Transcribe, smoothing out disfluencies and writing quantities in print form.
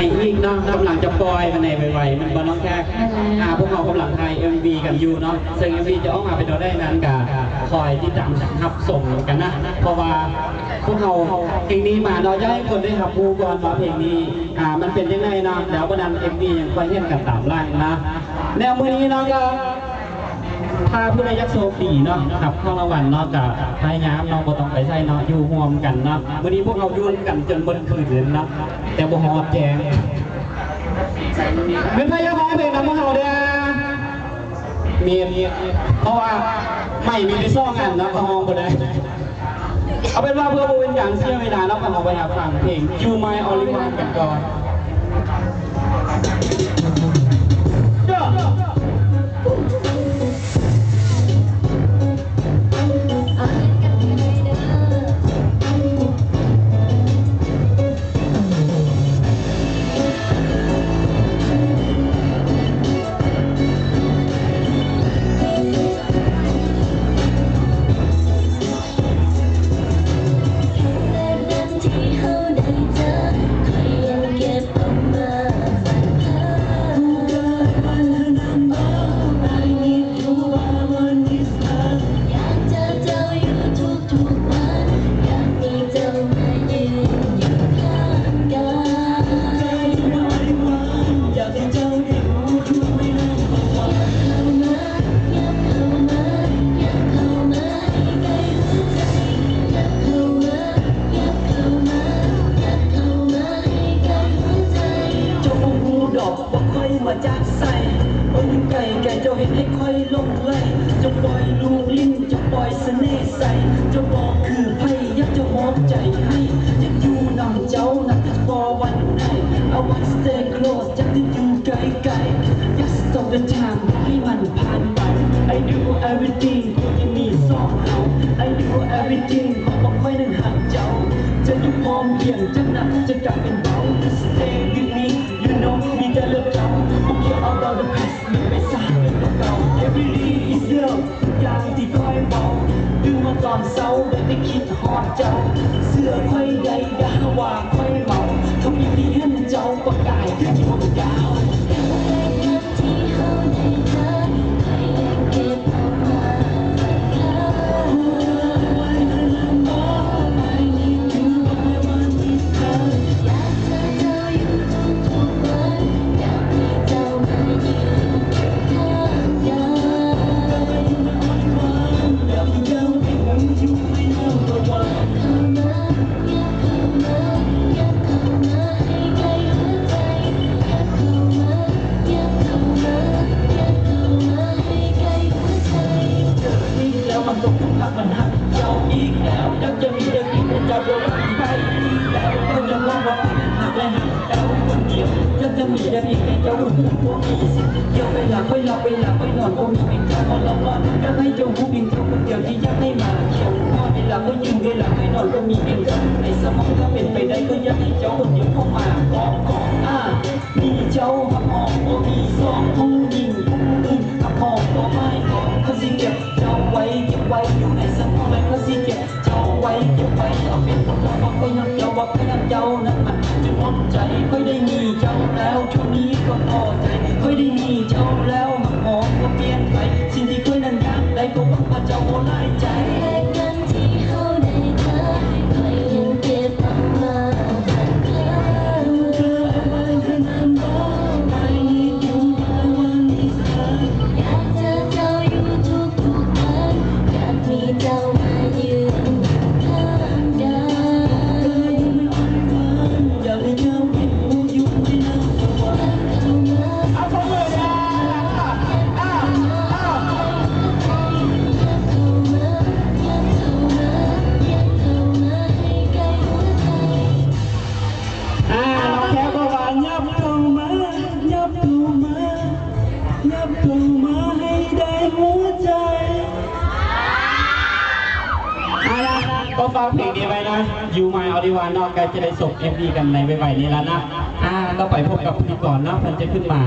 อีกเนาะกำลังจะปล่อยมาในไวๆมันบอลน้องแค่พวกเรากำลังถ่าย MV กันอยู่เนาะซึ่ง MV จะออกมาเป็นตัวได้นั้นกับคอยที่ตามทับส่งกันนะเพราะว่าพวกเราเพลงนี้มาเราจะให้คนได้รับรู้ก่อนว่าเพลงนี้มันเป็นยังไงเนาะแล้วก็ดัน MV ยังคอยเห็นกันตามล่างนะแนวมือนี้เนาะก็พาผู้ใดยักษ์โซฟีเนาะขับข้องรางวัลเนาะกับพายน้ำเนาะบ่ต้องไปใส่เนาะอยู่ห่วมกันเนาะวันนี้พวกเรายุ่งกันจนบนคืนเลยเนาะแต่บ่หอดแจงเป็นพายาของเพลงนำพวกเราเด้อมีเพราะว่าไม่มีในซ่องอันเนาะก็ห้องบ่ได้เอาเป็นว่าเพื่อเป็นอย่างเสียเวลาเราก็เอาไปหาฟังเพลง You My Only One กันก่อนจากใส่โอ้ยไก่เจ้าเห็นให้ค่อยลงไหลจะปล่อยลูกลิ้นจะปล่อยเสน่ห์ใส่จะบอกคือไพ่ยักจะมอบใจให้จะอยู่นำเจ้านักบอวันไหน I want stay close จะติดอยู่ไกลๆ Just stop the time ให้มันผ่านไป I do everything คงยังมีสองเขา I do everything ขอบอกค่อยนั้นหักเจ้าจะอยู่พร้อมเพียงจะหนักจะกลับเป็นเบา Stay with me you know มีแต่เลือกเราabout the past ไม่ไปสร้างเป็นเก่า Every day is love อย่างที่คอยเบาดูมาตอนเศร้าได้ไปคิดหอดเจ้าเสื้อค่อยใหญ่ด่าว่าค่อยเมาทำอย่างนี้ให้เจ้าประกายขึ้นอยู่บนดาวมันหักเจ้าอีกแล้วยังจะมีเด็กที่จะโดนไปแล้วก็จะมองว่าหักและหักเจ้าคนเดียวยังจะมีเด็กที่จะรู้พวกมีสิทธิ์เดียวเวลาค่อยหลับเวลาค่อยนอนก็มีเป็นเจ้าคนละวันอยากให้เจ้าผู้เพียงเจ้าคนเดียวที่อยากให้มาเขียวเวลาก็ยืนเวลาค่อยนอนก็มีเป็นเจ้าในสมองถ้าเป็นไปได้ก็อยากให้เจ้าคนเดียวเข้ามากองมีเจ้าหักหอกก็มีสองผู้หญิงผู้อื่นหักหอกก็ไม่เขาสิเก็บเจ้าไว้อยู่ในสมองและเขาสิเก็บเจ้าไว้เอาเป็นคนเราบอกค่อยนักเจ้าว่าค่อยนักเจ้านั้นมันจะมองใจค่อยได้มีเจ้าแล้วช่วงนี้ก็พอใจค่อยได้มีเจ้าแล้วหักหอกก็เปลี่ยนไปสิ่งที่ค่อยนั้นอยากได้ก็หวังว่าเจ้าโหลายใจก็ฟังเพลงนี้ไว้นะ You My Only One นอกจากจะได้ส่ง MV กันในไวๆนี้แล้วนะเราไปพบกับพิธีกรนะมันจะขึ้นมา